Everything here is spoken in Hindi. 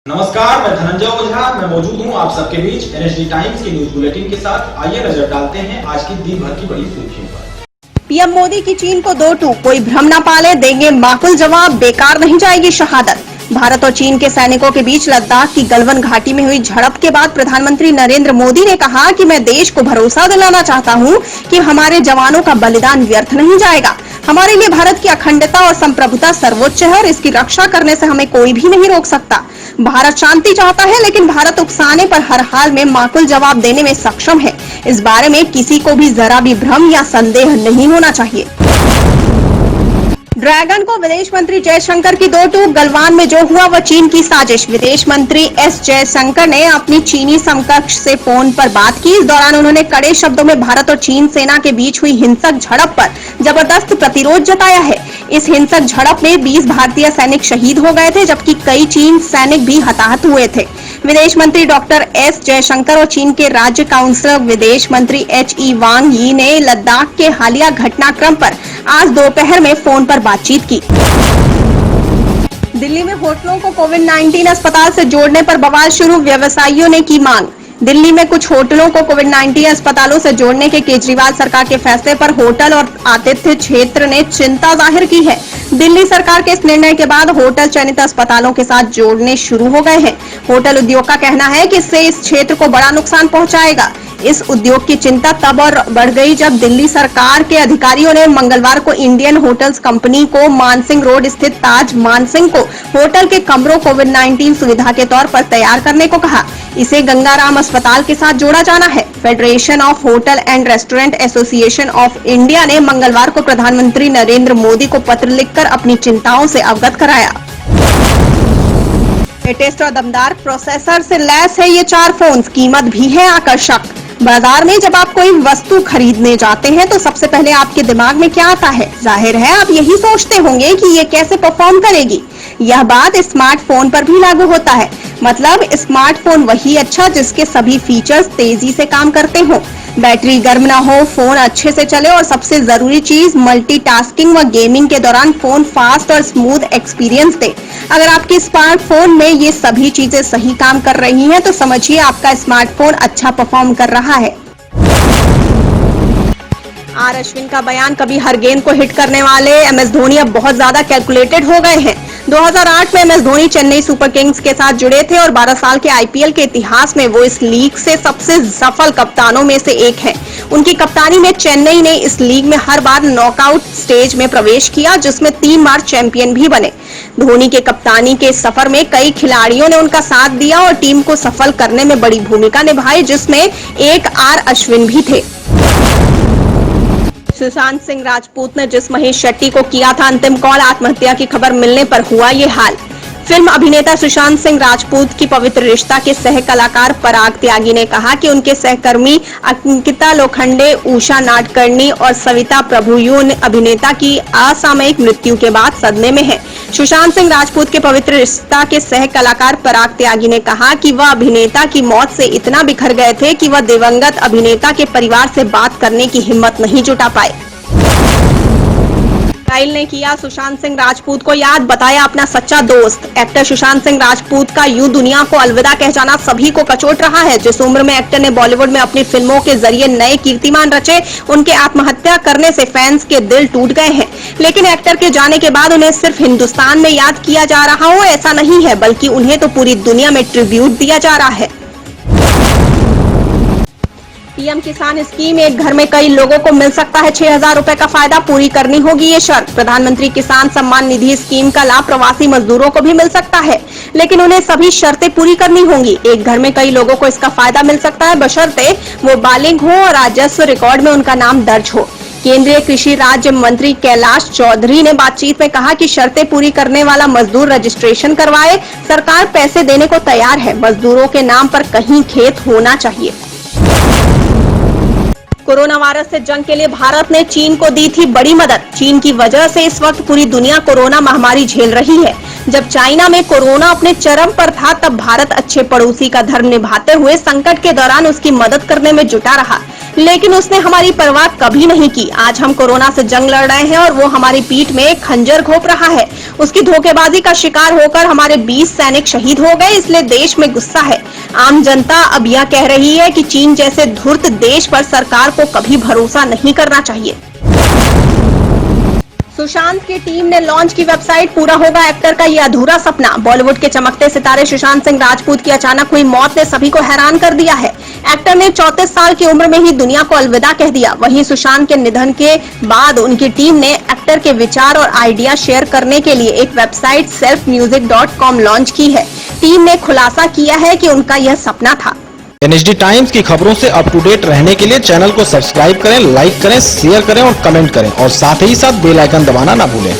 नमस्कार, मैं धनंजय ओझा। मैं मौजूद हूं आप सबके बीच एनएसडी टाइम्स की न्यूज बुलेटिन के साथ। आइए नजर डालते हैं आज की दिन भर की बड़ी सुर्खियों पर। पीएम मोदी की चीन को 2 टूक, कोई भ्रम न पाले, देंगे माकूल जवाब, बेकार नहीं जाएगी शहादत। भारत और चीन के सैनिकों के बीच लद्दाख की गलवान घाटी में हुई झड़प के बाद प्रधानमंत्री नरेंद्र मोदी ने कहा कि मैं देश को भरोसा दिलाना चाहता हूं कि हमारे जवानों का बलिदान व्यर्थ नहीं जाएगा। हमारे लिए भारत की अखंडता और संप्रभुता सर्वोच्च है और इसकी रक्षा करने से हमें कोई भी नहीं रोक सकता। भारत शांति चाहता है, लेकिन भारत उकसाने पर हर हाल में माकूल जवाब देने में सक्षम है। इस बारे में किसी को भी जरा भी भ्रम या संदेह नहीं होना चाहिए। ड्रैगन को विदेश मंत्री जयशंकर की 2 टूक, गलवान में जो हुआ वह चीन की साजिश। विदेश मंत्री एस जयशंकर ने अपनी चीनी समकक्ष से फोन पर बात की। इस दौरान उन्होंने कड़े शब्दों में भारत और चीन सेना के बीच हुई हिंसक झड़प पर जबरदस्त प्रतिरोध जताया है। इस हिंसक झड़प में 20 भारतीय सैनिक शहीद हो गए थे, जबकि कई चीन सैनिक भी हताहत हुए थे। विदेश मंत्री डॉक्टर एस जयशंकर और चीन के राज्य काउंसिलर विदेश मंत्री HE वांग यी ने लद्दाख के हालिया घटनाक्रम पर आज दोपहर में फोन पर बातचीत की। दिल्ली में होटलों को कोविड-19 अस्पताल से जोड़ने पर बवाल शुरू, व्यवसायियों ने की मांग। दिल्ली में कुछ होटलों को कोविड-19 अस्पतालों से जोड़ने के केजरीवाल सरकार के फैसले पर होटल और आतिथ्य क्षेत्र ने चिंता जाहिर की है। दिल्ली सरकार के इस निर्णय के बाद होटल चयनित अस्पतालों के साथ जोड़ने शुरू हो गए हैं। होटल उद्योग का कहना है कि इससे इस क्षेत्र को बड़ा नुकसान पहुंचाएगा। इस उद्योग की चिंता तब और बढ़ गई जब दिल्ली सरकार के अधिकारियों ने मंगलवार को इंडियन होटल्स कंपनी को मानसिंह रोड स्थित ताज मानसिंह को होटल के कमरों कोविड-19 सुविधा के तौर पर तैयार करने को कहा। इसे गंगाराम अस्पताल के साथ जोड़ा जाना है। Federation of hotel and restaurant association of India ने मंगलवार को प्रधानमंत्री नरेंद्र मोदी को पत्र लिखकर अपनी चिंताओं से अवगत कराया। लेटेस्ट और दमदार प्रोसेसर से लैस है ये 4 फोन्स, कीमत भी है आकर्षक। बाजार में जब आप कोई वस्तु खरीदने जाते हैं तो सबसे पहले आपके दिमाग में क्या आता है? जाहिर है आप यही सोचते होंगे कि ये कैसे परफॉर्म करेगी। यह बात स्मार्टफोन पर भी लागू होता है। मतलब स्मार्टफोन वही अच्छा जिसके सभी फीचर्स तेजी से काम करते हो, बैटरी गर्म ना हो, फोन अच्छे से चले और सबसे जरूरी चीज मल्टीटास्किंग व गेमिंग के दौरान फोन फास्ट और स्मूथ एक्सपीरियंस दे। अगर आपके स्मार्टफोन में ये सभी चीजें सही काम कर रही हैं तो समझिए आपका स्मार्टफोन अच्छा परफॉर्म कर रहा है। आर अश्विन का बयान, कभी हर गेंद को हिट करने वाले MS धोनी अब बहुत ज्यादा कैलकुलेटेड हो गए हैं। 2008 में MS Dhoni Chennai super Kings के साथ जुड़े थे और 12 साल के IPL के इतिहास में वो इस लीग से सबसे सफल कप्तानों में से एक हैं। उनकी कप्तानी में चेन्नई ने इस लीग में हर बार नॉकआउट स्टेज में प्रवेश किया, जिसमें 3 बार चैंपियन भी बने। धोनी के कप्तानी के सफर में कई खिलाड़ियों ने उनका साथ दिया और टीम को सफल करने में बड़ी भूमिका निभाई, जिसमें एक आर अश्विन भी थे। सुशांत सिंह राजपूत ने जिस महेश शेट्टी को किया था अंतिम कॉल, आत्महत्या की खबर मिलने पर हुआ ये हाल। फिल्म अभिनेता सुशांत सिंह राजपूत की पवित्र रिश्ता के सह कलाकार पराग त्यागी ने कहा कि उनके सहकर्मी अंकिता लोखंडे, उषा नाडकर्णी और सविता प्रभुयून अभिनेता की असामयिक मृत्यु के बाद सदमे में हैं। सुशांत सिंह राजपूत के पवित्र रिश्ता के सह कलाकार पराग त्यागी ने कहा कि वह अभिनेता की मौत से इतना बिखर गए थे कि वह दिवंगत अभिनेता के परिवार से बात करने की हिम्मत नहीं जुटा पाए। इस्राइल ने किया सुशांत सिंह राजपूत को याद, बताया अपना सच्चा दोस्त। एक्टर सुशांत सिंह राजपूत का यूं दुनिया को अलविदा कह जाना सभी को कचोट रहा है। जिस उम्र में एक्टर ने बॉलीवुड में अपनी फिल्मों के जरिए नए कीर्तिमान रचे, उनके आत्महत्या करने से फैंस के दिल टूट गए हैं। लेकिन एक्टर के जाने के बाद उन्हें सिर्फ हिंदुस्तान में याद किया जा रहा हो ऐसा नहीं है, बल्कि उन्हें तो पूरी दुनिया में ट्रिब्यूट दिया जा रहा है। पीएम किसान स्कीम, एक घर में कई लोगों को मिल सकता है 6,000 रुपए का फायदा, पूरी करनी होगी ये शर्त। प्रधानमंत्री किसान सम्मान निधि स्कीम का लाभ प्रवासी मजदूरों को भी मिल सकता है, लेकिन उन्हें सभी शर्तें पूरी करनी होंगी। एक घर में कई लोगों को इसका फायदा मिल सकता है, बशर्ते वो बालिग हो और राजस्व रिकॉर्ड में उनका नाम दर्ज हो। केंद्रीय कृषि राज्य मंत्री कैलाश चौधरी ने बातचीत में कहा कि शर्तें पूरी करने वाला मजदूर रजिस्ट्रेशन करवाए। सरकार पैसे देने को तैयार है, मजदूरों के नाम पर कहीं खेत होना चाहिए। कोरोना वायरस से जंग के लिए भारत ने चीन को दी थी बड़ी मदद। चीन की वजह से इस वक्त पूरी दुनिया कोरोना महामारी झेल रही है। जब चाइना में कोरोना अपने चरम पर था, तब भारत अच्छे पड़ोसी का धर्म निभाते हुए संकट के दौरान उसकी मदद करने में जुटा रहा, लेकिन उसने हमारी परवाह कभी नहीं की। आज हम कोरोना से जंग लड़ रहे हैं और वो हमारी पीठ में एक खंजर घोंप रहा है। उसकी धोखेबाजी का शिकार होकर हमारे 20 सैनिक शहीद हो गए, इसलिए देश में गुस्सा है। आम जनता अब यह कह रही है कि चीन जैसे धूर्त देश पर सरकार को कभी भरोसा नहीं करना चाहिए। सुशांत की टीम ने लॉन्च की वेबसाइट, पूरा होगा एक्टर का ये अधूरा सपना। बॉलीवुड के चमकते सितारे सुशांत सिंह राजपूत की अचानक हुई मौत ने सभी को हैरान कर दिया है। एक्टर ने 34 साल की उम्र में ही दुनिया को अलविदा कह दिया। वहीं सुशांत के निधन के बाद उनकी टीम ने एक्टर के विचार और आइडिया शेयर करने के लिए एक वेबसाइट selfmusic.com लॉन्च की है। टीम ने खुलासा किया है कि उनका यह सपना था। NSD टाइम्स की खबरों से अप टू डेट रहने के लिए चैनल को सब्सक्राइब करें, लाइक करें, शेयर करें और कमेंट करें और साथ ही साथ बेल आइकन दबाना ना भूलें।